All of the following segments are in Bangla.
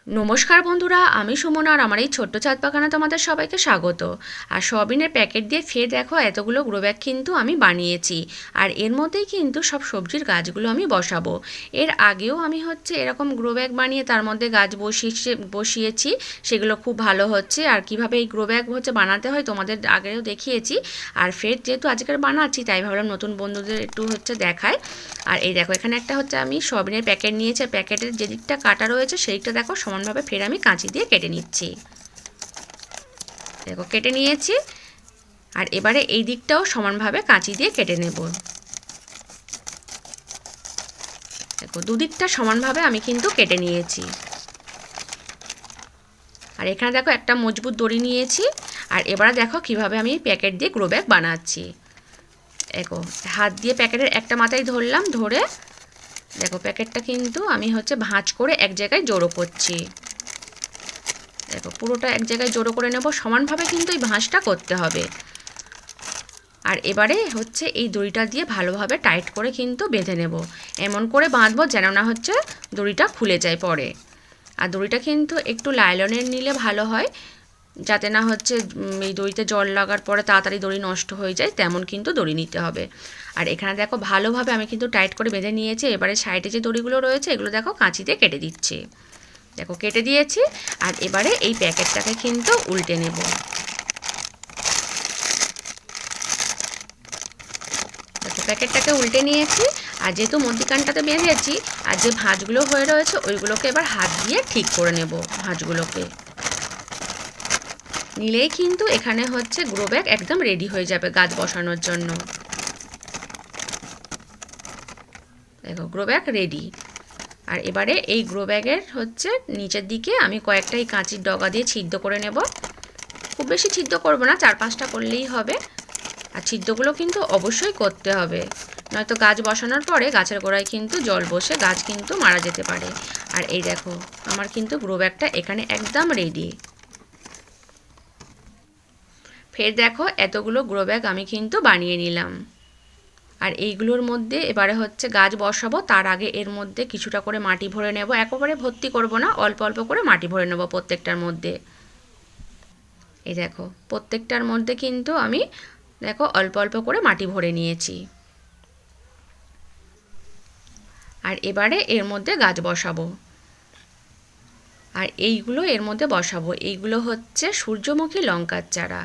নমস্কার বন্ধুরা, আমি সুমনা আর আমার এই ছোট্ট ছাদ বাগানে তোমাদের সবাইকে স্বাগত। আর সয়াবিনের প্যাকেট দিয়ে ফের দেখো এতগুলো গ্রো ব্যাগ কিন্তু আমি বানিয়েছি। আর এর মধ্যেই কিন্তু সব সবজির গাছগুলো আমি বসাবো। এর আগেও আমি এরকম গ্রো ব্যাগ বানিয়ে তার মধ্যে গাছ বসিয়েছি, সেগুলো খুব ভালো হচ্ছে। আর কিভাবে এই গ্রো ব্যাগ বানাতে হয় তোমাদের আগেও দেখিয়েছি। আর ফের যেহেতু আজকের বানাচ্ছি তাই ভাবলাম নতুন বন্ধুদের একটু দেখায়। আর এই দেখো এখানে একটা আমি সয়াবিনের প্যাকেট নিয়েছি। প্যাকেটের যে দিকটা কাটা রয়েছে সেই দিকটা দেখো সমানভাবে ফের আমি কাঁচি দিয়ে কেটে নিচ্ছি। দেখো কেটে নিয়েছি। আর এবারে এই দিকটাও সমানভাবে কাঁচি দিয়ে কেটে নেব। দেখো দুদিকটা সমানভাবে আমি কিন্তু কেটে নিয়েছি। আর এখানে দেখো একটা মজবুত দড়ি নিয়েছি। আর এবারে দেখো কিভাবে আমি প্যাকেট দিয়ে গ্রো ব্যাগ বানাচ্ছি। দেখো হাত দিয়ে প্যাকেটের একটা মাথায় ধরলাম, ধরে দেখো প্যাকেটটা কিন্তু আমি ভাঁজ করে এক জায়গায় জড়ো করছি। দেখো পুরোটা এক জায়গায় জড়ো করে নেব, সমানভাবে কিন্তু এই ভাঁজটা করতে হবে। আর এবারে এই দড়িটা দিয়ে ভালোভাবে টাইট করে কিন্তু বেঁধে নেব। এমন করে বাঁধবো যেন না দড়িটা খুলে যায় পরে। আর দড়িটা কিন্তু একটু লাইলনের নিলে ভালো হয়, যাতে না এই দড়িতে জল লাগার পরে তাড়াতাড়ি দড়ি নষ্ট হয়ে যায়, তেমন কিন্তু দড়ি নিতে হবে। আর এখানে দেখো ভালোভাবে আমি কিন্তু টাইট করে বেঁধে নিয়েছি। এবারে সাইডে যে দড়িগুলো রয়েছে এগুলো দেখো কাঁচিতে কেটে দিচ্ছি। দেখো কেটে দিয়েছি। আর এবারে এই প্যাকেটটাকে কিন্তু উল্টে নেব। দেখো প্যাকেটটাকে উল্টে নিয়েছি। আর যেহেতু মধ্যিখানটাতে বেঁধেছি, আর যে ভাঁজগুলো হয়ে রয়েছে ওইগুলোকে এবার হাত দিয়ে ঠিক করে নেব। ভাঁজগুলোকে নিলেই কিন্তু এখানে গ্রো ব্যাগ একদম রেডি হয়ে যাবে গাছ বসানোর জন্য। দেখো গ্রো ব্যাগ রেডি। আর এবারে এই গ্রো ব্যাগের নিচের দিকে আমি কয়েকটা এই কাঁচির ডগা দিয়ে ছিদ্র করে নেব। খুব বেশি ছিদ্র করব না, 4-5টা করলেই হবে। আর ছিদ্রগুলো কিন্তু অবশ্যই করতে হবে, নয়তো গাছ বসানোর পরে গাছের গোড়ায় কিন্তু জল বসে গাছ কিন্তু মারা যেতে পারে। আর এই দেখো আমার কিন্তু গ্রো ব্যাগটা এখানে একদম রেডি। ফের দেখো এতগুলো গ্রো ব্যাগ আমি কিন্তু বানিয়ে নিলাম। আর এইগুলোর মধ্যে এবারে গাছ বসাবো, তার আগে এর মধ্যে কিছুটা করে মাটি ভরে নেব। একেবারে ভর্তি করব না, অল্প অল্প করে মাটি ভরে নেব প্রত্যেকটার মধ্যে। এই দেখো প্রত্যেকটার মধ্যে কিন্তু আমি দেখো অল্প অল্প করে মাটি ভরে নিয়েছি। আর এবারে এর মধ্যে গাছ বসাবো। আর এইগুলো এর মধ্যে বসাবো, এইগুলো সূর্যমুখী লঙ্কার চারা।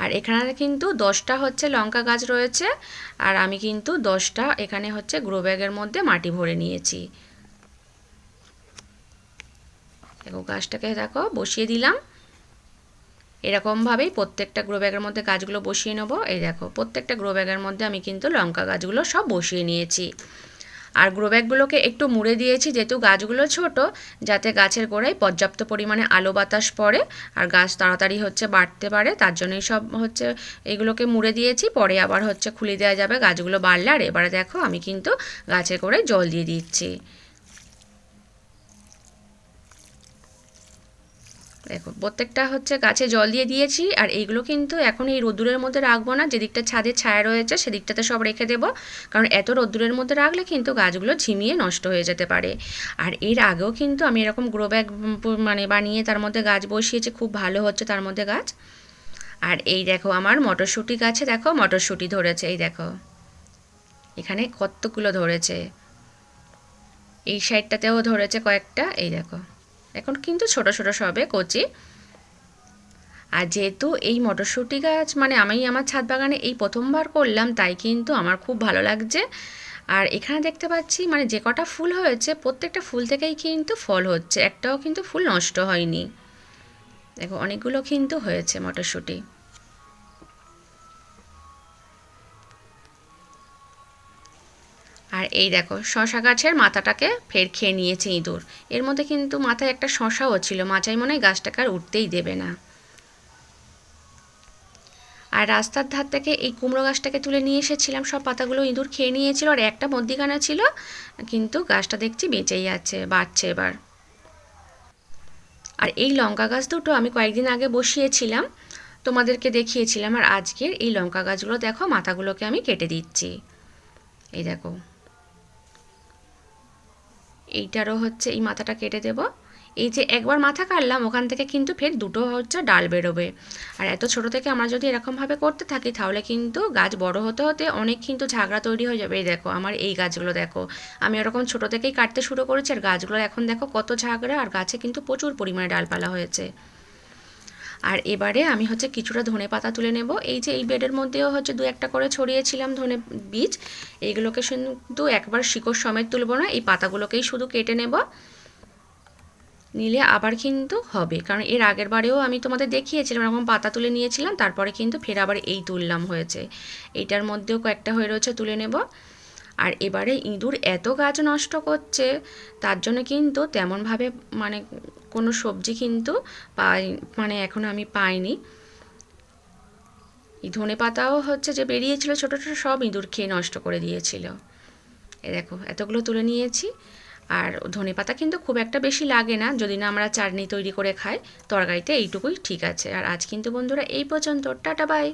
আর এখানে কিন্তু 10টা লঙ্কা গাছ রয়েছে। আর আমি কিন্তু 10টা এখানে গ্রো ব্যাগের মধ্যে মাটি ভরে নিয়েছি। দেখো গাছটাকে দেখো বসিয়ে দিলাম। এরকমভাবেই প্রত্যেকটা গ্রো ব্যাগের মধ্যে গাছগুলো বসিয়ে নেব। এই দেখো প্রত্যেকটা গ্রো ব্যাগের মধ্যে আমি কিন্তু লঙ্কা গাছগুলো সব বসিয়ে নিয়েছি। আর গ্রো ব্যাগগুলোকে একটু মুড়ে দিয়েছি, যেহেতু গাছগুলো ছোট, যাতে গাছের গোড়ায় পর্যাপ্ত পরিমাণে আলো বাতাস পড়ে আর গাছ তাড়াতাড়ি বাড়তে পারে, তার জন্যই সব এগুলোকে মুড়ে দিয়েছি। পরে আবার খুলে দেওয়া যাবে গাছগুলো বাড়লে। আর এবারে দেখো আমি কিন্তু গাছের গোড়ায় জল দিয়ে দিচ্ছি। দেখো প্রত্যেকটা গাছে জল দিয়ে দিয়েছি। আর এইগুলো কিন্তু এখন এই রোদ্দুরের মধ্যে রাখবো না, যেদিকটা ছাদের ছায়া রয়েছে সেদিকটাতে সব রেখে দেবো, কারণ এত রোদ্দুরের মধ্যে রাখলে কিন্তু গাছগুলো ঝিমিয়ে নষ্ট হয়ে যেতে পারে। আর এর আগেও কিন্তু আমি এরকম গ্রো ব্যাগ বানিয়ে তার মধ্যে গাছ বসিয়েছি, খুব ভালো হচ্ছে তার মধ্যে গাছ। আর এই দেখো আমার মটরশুঁটি গাছে দেখো মটরশুঁটি ধরেছে। এই দেখো এখানে কতগুলো ধরেছে, এই সাইডটাতেও ধরেছে কয়েকটা। এই দেখো এখন কিন্তু ছোট ছোট সবে কচি। আর যেহেতু এই মটরশুঁটি গাছ আমি আমার ছাদ বাগানে এই প্রথমবার করলাম, তাই কিন্তু আমার খুব ভালো লাগছে। আর এখানে দেখতে পাচ্ছি যে কটা ফুল হয়েছে প্রত্যেকটা ফুল থেকেই কিন্তু ফল হচ্ছে, একটাও কিন্তু ফুল নষ্ট হয়নি। দেখো অনেকগুলো কিন্তু হয়েছে মটরশুঁটি। আর এই দেখো শশা গাছের মাথাটাকে ফের খেয়ে নিয়েছে ইঁদুর। এর মধ্যে কিন্তু মাথায় একটা শশাও ছিল, মাচাই মনে হয় গাছটাকে আর উঠতেই দেবে না। আর রাস্তার ধার থেকে এই কুমড়ো গাছটাকে তুলে নিয়ে এসেছিলাম, সব পাতাগুলো ইঁদুর খেয়ে নিয়েছিল। আর একটা মধ্যিখানে ছিল, কিন্তু গাছটা দেখছি বেঁচেই আছে, বাড়ছে এবার। আর এই লঙ্কা গাছ দুটো আমি কয়েকদিন আগে বসিয়েছিলাম, তোমাদেরকে দেখিয়েছিলাম। আর আজকের এই লঙ্কা গাছগুলো দেখো মাথাগুলোকে আমি কেটে দিচ্ছি। এই দেখো এইটারও এই মাথাটা কেটে দেব। এই যে একবার মাথা কাটলাম ওখান থেকে কিন্তু ফের দুটো হচ্ছে ডাল বেরোবে। আর এত ছোট থেকে আমরা যদি এরকমভাবে করতে থাকি তাহলে কিন্তু গাছ বড় হতে হতে অনেক কিন্তু ঝাগড়া তৈরি হয়ে যাবে। এই দেখো আমার এই গাছগুলো দেখো, আমি এরকম ছোট থেকেই কাটতে শুরু করেছি আর গাছগুলো এখন দেখো কত ঝাগড়া, আর গাছে কিন্তু প্রচুর পরিমাণে ডালপালা হয়েছে। আর এবারে আমি হচ্ছে কিছুটা ধনে পাতা তুলে নেব। এই যে এই বেডের মধ্যেও হচ্ছে দু একটা করে ছড়িয়েছিলাম ধনে বীজ, এইগুলোকে কিন্তু একবার শিকড় সমেত তুলব না, এই পাতাগুলোকেই শুধু কেটে নেব, নিলে আবার কিন্তু হবে। কারণ এর আগের বারেও আমি তোমাদের দেখিয়েছিলাম এরকম পাতা তুলে নিয়েছিলাম, তারপরে কিন্তু ফের আবার এই তুললাম হয়েছে। এইটার মধ্যেও কয়েকটা হয়ে রয়েছে, তুলে নেব। আর এবারে ইঁদুর এত গাছ নষ্ট করছে, তার জন্য কিন্তু তেমনভাবে মানে কোনো সবজি কিন্তু এখন আমি পাইনি। এই ধনে পাতাও হচ্ছে যে বেরিয়েছিল ছোটো ছোটো, সব ইঁদুর খেয়ে নষ্ট করে দিয়েছিল। এ দেখো এতগুলো তুলে নিয়েছি। আর ধনে পাতা কিন্তু খুব একটা বেশি লাগে না, যদি না আমরা চাটনি তৈরি করে খাই, তরকারিতে এইটুকুই ঠিক আছে। আর আজ কিন্তু বন্ধুরা এই পর্যন্ত, টাটা বাই।